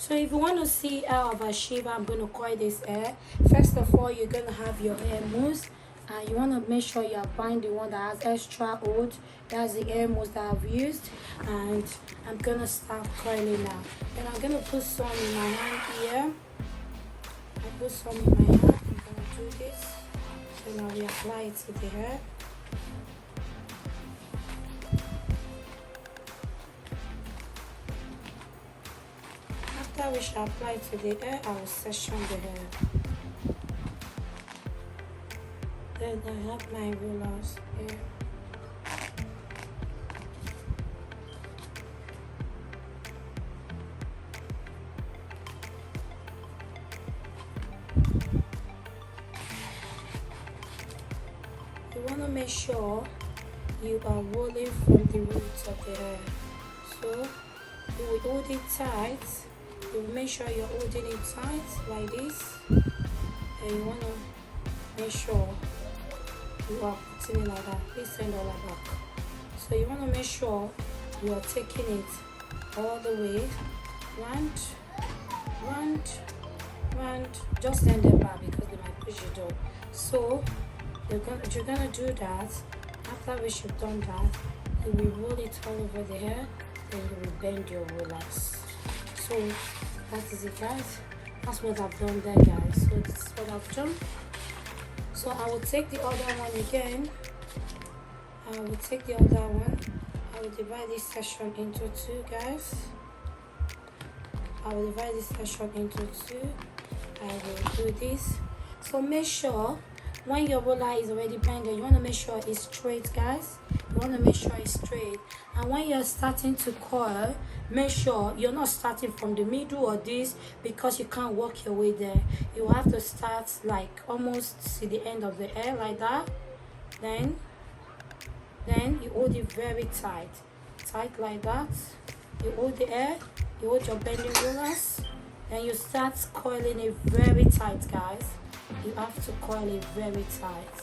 So if you want to see how I've achieved, I'm going to coil this hair. First of all, you're going to have your hair mousse, and you want to make sure you are buying the one that has extra hold. That's the hair mousse that I've used, and I'm going to start coiling now. Then I'm going to put some in my hand here. I put some in my hand. I'm going to do this. So now we apply it to the hair. After we shall apply to the hair, I will section the hair. Then I have my rollers here. You want to make sure you are rolling from the roots of the hair. So you will hold it tight. You will make sure you're holding it tight like this. And you want to make sure you are putting it like that. Please send all that back. So you want to make sure you are taking it all the way round, just send it back because they might push you down. So you're gonna do that. After we should done that, you will roll it all over the hair, then you will bend your rollers. So that is it, guys. That's what I've done there, guys. So this is what I've done. So I will take the other one again. I will take the other one. I will divide this section into two, guys. I will divide this section into two. I will do this. So make sure when your roller is already bended, you want to make sure it's straight, guys. You want to make sure it's straight. And when you're starting to coil, make sure you're not starting from the middle or this, because you can't work your way there. You have to start like almost to the end of the hair like that. Then you hold it very tight like that. You hold the hair, you hold your bending rollers, then you start coiling it very tight, guys. You have to coil it very tight.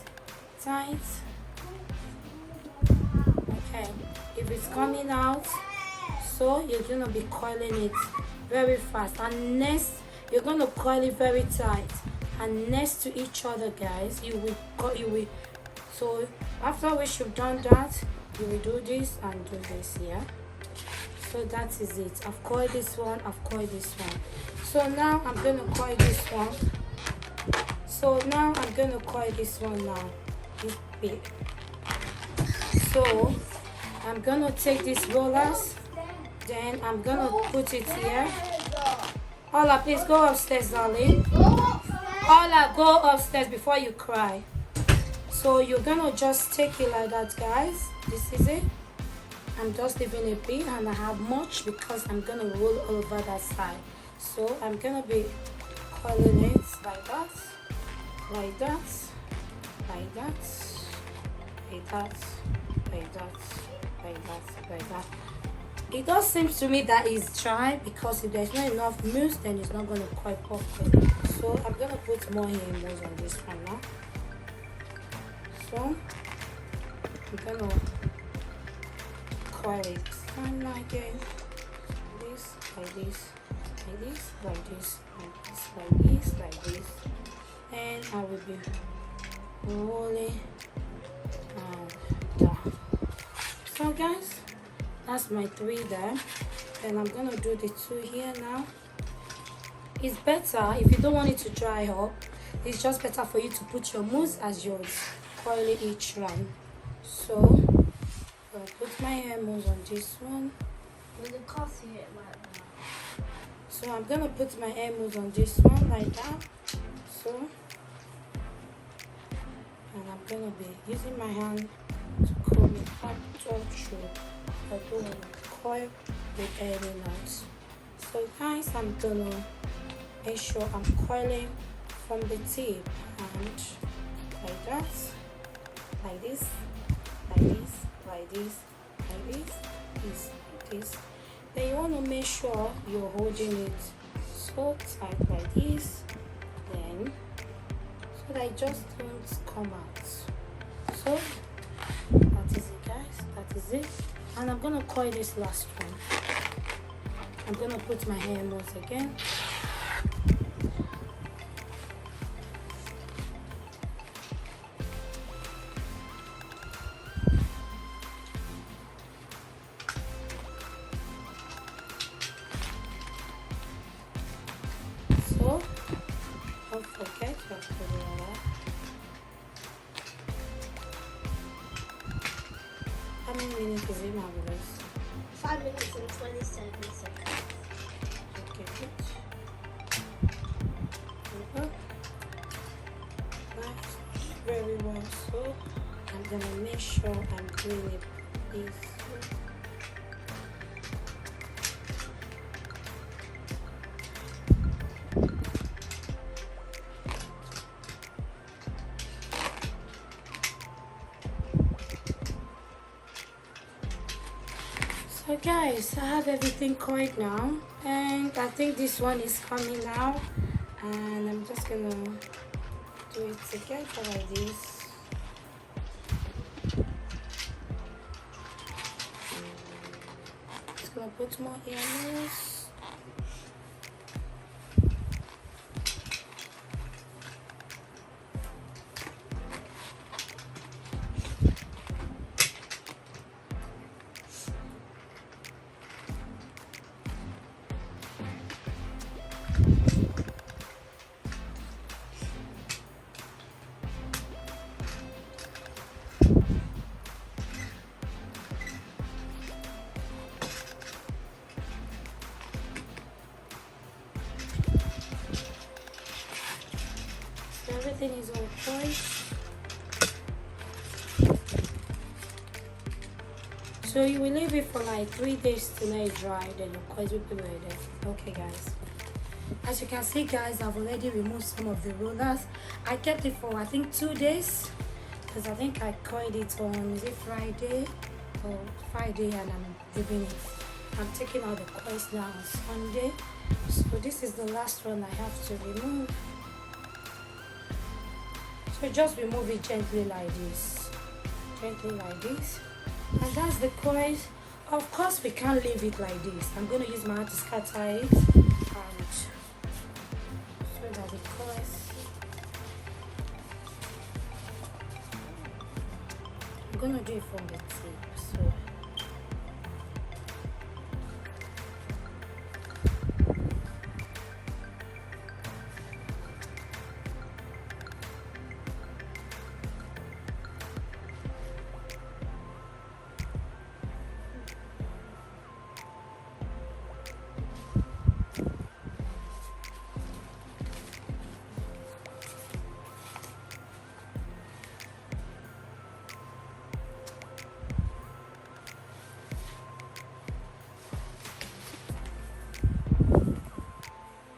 Okay, if it's coming out, so you're gonna be coiling it very fast, and next you're gonna coil it very tight and next to each other, guys. You will so after we should done that, you will do this and do this here. So that is it. I've coiled this one, I've coiled this one. So now I'm gonna coil this one. So now I'm gonna coil this one now. This big. So I'm gonna take these rollers, then I'm gonna put it here. Ola, please go upstairs, darling. Ola, go upstairs before you cry. So you're gonna just take it like that, guys. This is it. I'm just leaving a bit, and I have much because I'm gonna roll over that side. So I'm gonna be coiling it like that, like that, like that, like that, like that, like that, like that. It does seem to me that it's dry, because if there's not enough mousse, then it's not gonna coil properly. So I'm gonna put more hair mousse on this one now. So I'm gonna coil it fine again. This, like this, like this, like this, like this, like this, like this, and I will be rolling down. So guys, that's my 3 there, and I'm gonna do the 2 here now. It's better if you don't want it to dry up. It's just better for you to put your mousse as you're coiling each one. So I'll put my hair mousse on this one. So I'm gonna put my hair mousse on this one like that. So, and I'm gonna be using my hand to comb it up all through. I don't want to coil with any knots. So guys, I'm gonna make sure I'm coiling from the tip, and like that, like this, like this, like this, like this, this. Then you want to make sure you're holding it so tight like this, then so that it just don't come out. So that is it, guys. That is it. And I'm gonna coil this last one. I'm gonna put my hair once again. So don't forget to put it all up. How many minutes is it, Marvelous? 5 minutes and 27 seconds. Okay, good. That's very well. So I'm gonna make sure I'm doing it this way. So guys, I have everything coiled now, and I think this one is coming now, and I'm just gonna do it again for like this. Just gonna put more earrings. So everything is all coiled. So you will leave it for like 3 days to let it dry, then your coils will be ready. Okay guys, as you can see guys, I've already removed some of the rollers. I kept it for I think 2 days, because I think I coiled it on, is it Friday or Friday, and I'm leaving it. I'm taking out the coils now on Sunday. So this is the last one I have to remove. So just remove it gently like this, and that's the coils. Of course we can't leave it like this. I'm going to use my hand to scatter it, and so that the coils, I'm going to do it from the tip. So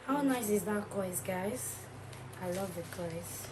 how nice is that coils, guys? I love the coils.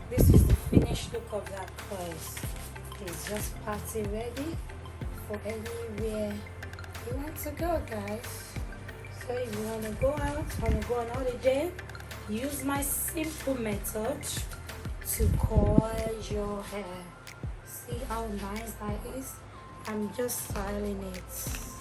this is the finished look of that purse. It's just party ready for anywhere you want to go, guys. So if you want to go out, want to go on holiday, use my simple method to coil your hair. See how nice that is? I'm just styling it.